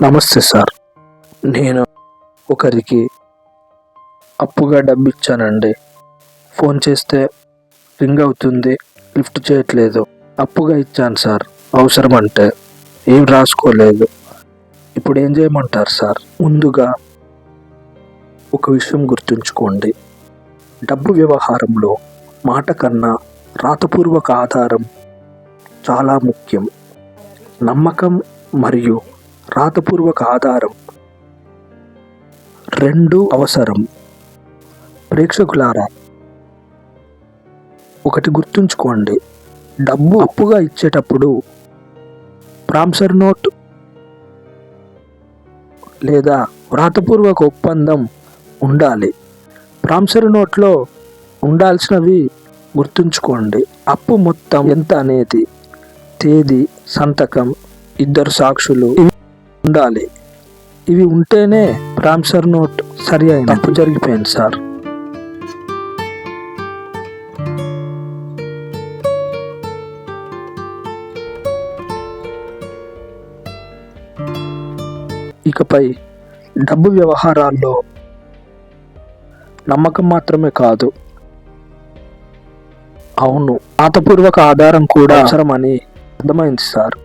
నమస్తే సార్. నేను ఒకరికి అప్పుగా డబ్బు ఇచ్చానండి. ఫోన్ చేస్తే రింగ్ అవుతుంది, లిఫ్ట్ చేయట్లేదు. అప్పుగా ఇచ్చాను సార్, అవసరం అంటే. ఏం రాసుకోలేదు. ఇప్పుడు ఏం చేయమంటారు సార్? ముందుగా ఒక విషయం గుర్తుంచుకోండి. డబ్బు వ్యవహారంలో మాట కన్నా రాతపూర్వక ఆధారం చాలా ముఖ్యం. నమ్మకం మరియు రాతపూర్వక ఆధారం రెండూ అవసరం. ప్రేక్షకులారా, ఒకటి గుర్తుంచుకోండి. డబ్బు అప్పుగా ఇచ్చేటప్పుడు ప్రామిసరీ నోట్ లేదా వ్రాతపూర్వక ఒప్పందం ఉండాలి. ప్రామిసరీ నోట్లో ఉండాల్సినవి గుర్తుంచుకోండి. అప్పు మొత్తం ఎంత అనేది, తేదీ, సంతకం, ఇద్దరు సాక్షులు ఇవి ఉండాలి. ఇవి ఉంటేనే ప్రామిసరీ నోట్ సరి అయిన. తప్పు జరిగిపోయింది సార్. ఇకపై డబ్బు వ్యవహారాల్లో నమ్మకం మాత్రమే కాదు, అవును, రాతపూర్వక ఆధారం కూడా అవసరమని అర్థమైంది సార్.